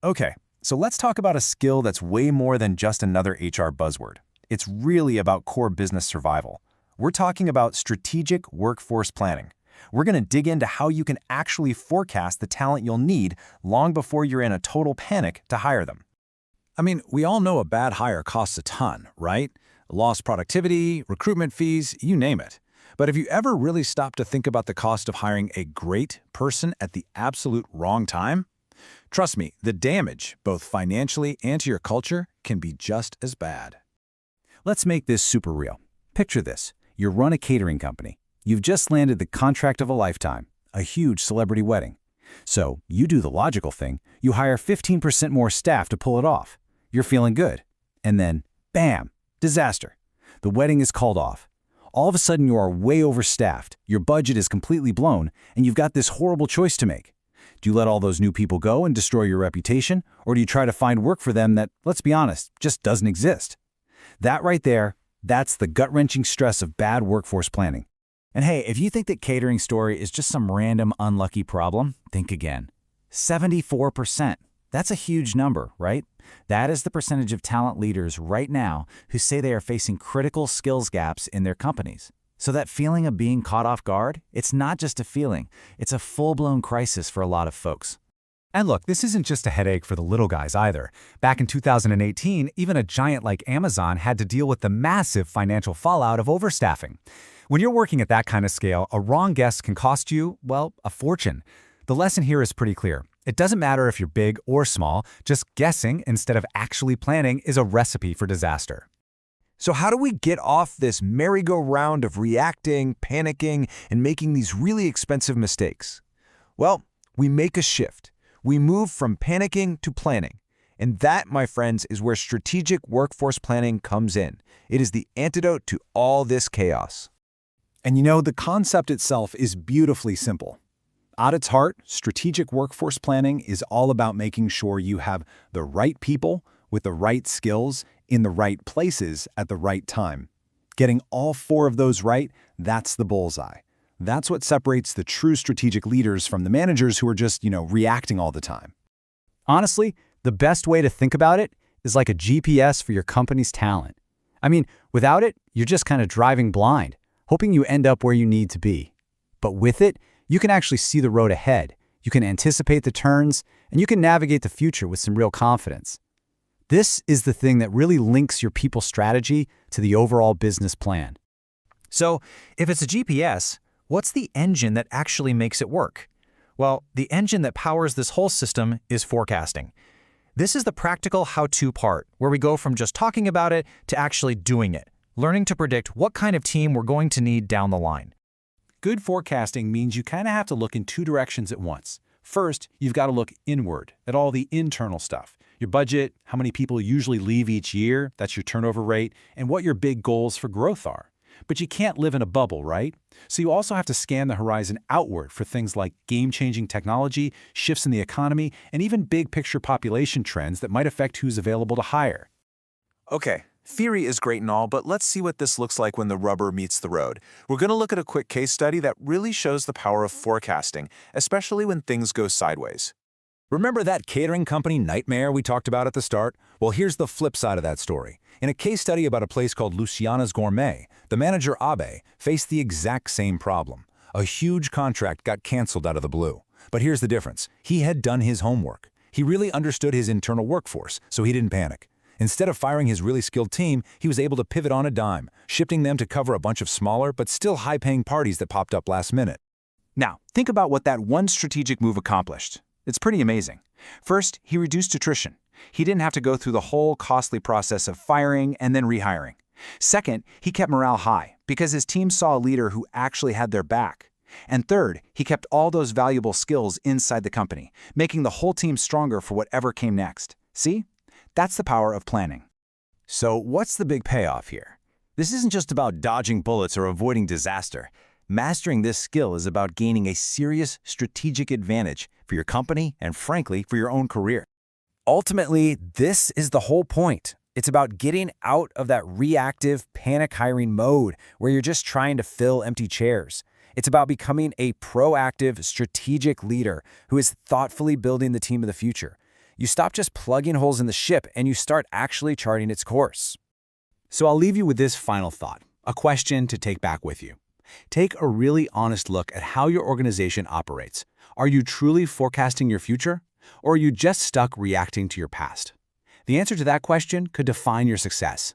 Okay, so let's talk about a skill that's way more than just another HR buzzword. It's really about core business survival. We're talking about strategic workforce planning. We're going to dig into how you can actually forecast the talent you'll need long before you're in a total panic to hire them. I mean, we all know a bad hire costs a ton, right? Lost productivity, recruitment fees, you name it. But have you ever really stopped to think about the cost of hiring a great person at the absolute wrong time? Trust me, the damage, both financially and to your culture, can be just as bad. Let's make this super real. Picture this. You run a catering company. You've just landed the contract of a lifetime, a huge celebrity wedding. So you do the logical thing. You hire 15% more staff to pull it off. You're feeling good. And then, bam, disaster. The wedding is called off. All of a sudden, you are way overstaffed, your budget is completely blown, and you've got this horrible choice to make. Do you let all those new people go and destroy your reputation, or do you try to find work for them that, let's be honest, just doesn't exist? That right there, that's the gut-wrenching stress of bad workforce planning. And hey, if you think that catering story is just some random unlucky problem, think again. 74%. That's a huge number, right? That is the percentage of talent leaders right now who say they are facing critical skills gaps in their companies. So that feeling of being caught off guard, it's not just a feeling, it's a full-blown crisis for a lot of folks. And look, this isn't just a headache for the little guys either. Back in 2018, even a giant like Amazon had to deal with the massive financial fallout of overstaffing. When you're working at that kind of scale, a wrong guess can cost you, well, a fortune. The lesson here is pretty clear. It doesn't matter if you're big or small, just guessing instead of actually planning is a recipe for disaster. So how do we get off this merry-go-round of reacting, panicking, and making these really expensive mistakes? Well, we make a shift. We move from panicking to planning. And that, my friends, is where strategic workforce planning comes in. It is the antidote to all this chaos. And you know, the concept itself is beautifully simple. At its heart, strategic workforce planning is all about making sure you have the right people with the right skills in the right places at the right time. Getting all four of those right, that's the bullseye. That's what separates the true strategic leaders from the managers who are just, reacting all the time. Honestly, the best way to think about it is like a GPS for your company's talent. I mean, without it, you're just kind of driving blind, hoping you end up where you need to be. But with it, you can actually see the road ahead, you can anticipate the turns, and you can navigate the future with some real confidence. This is the thing that really links your people strategy to the overall business plan. So, if it's a GPS, what's the engine that actually makes it work? Well, the engine that powers this whole system is forecasting. This is the practical how-to part, where we go from just talking about it to actually doing it, learning to predict what kind of team we're going to need down the line. Good forecasting means you kind of have to look in two directions at once. First, you've got to look inward at all the internal stuff. Your budget, how many people usually leave each year, that's your turnover rate, and what your big goals for growth are. But you can't live in a bubble, right? So you also have to scan the horizon outward for things like game-changing technology, shifts in the economy, and even big-picture population trends that might affect who's available to hire. Okay, theory is great and all, but let's see what this looks like when the rubber meets the road. We're going to look at a quick case study that really shows the power of forecasting, especially when things go sideways. Remember that catering company nightmare we talked about at the start? Well, here's the flip side of that story. In a case study about a place called Luciana's Gourmet, the manager Abe faced the exact same problem. A huge contract got canceled out of the blue. But here's the difference. He had done his homework. He really understood his internal workforce, so he didn't panic. Instead of firing his really skilled team, he was able to pivot on a dime, shifting them to cover a bunch of smaller but still high-paying parties that popped up last minute. Now, think about what that one strategic move accomplished. It's pretty amazing. First, he reduced attrition. He didn't have to go through the whole costly process of firing and then rehiring. Second, he kept morale high because his team saw a leader who actually had their back. And third, he kept all those valuable skills inside the company, making the whole team stronger for whatever came next. See? That's the power of planning. So what's the big payoff here? This isn't just about dodging bullets or avoiding disaster. Mastering this skill is about gaining a serious strategic advantage for your company and, frankly, for your own career. Ultimately, this is the whole point. It's about getting out of that reactive, panic hiring mode where you're just trying to fill empty chairs. It's about becoming a proactive, strategic leader who is thoughtfully building the team of the future. You stop just plugging holes in the ship and you start actually charting its course. So I'll leave you with this final thought, a question to take back with you. Take a really honest look at how your organization operates. Are you truly forecasting your future, or are you just stuck reacting to your past? The answer to that question could define your success.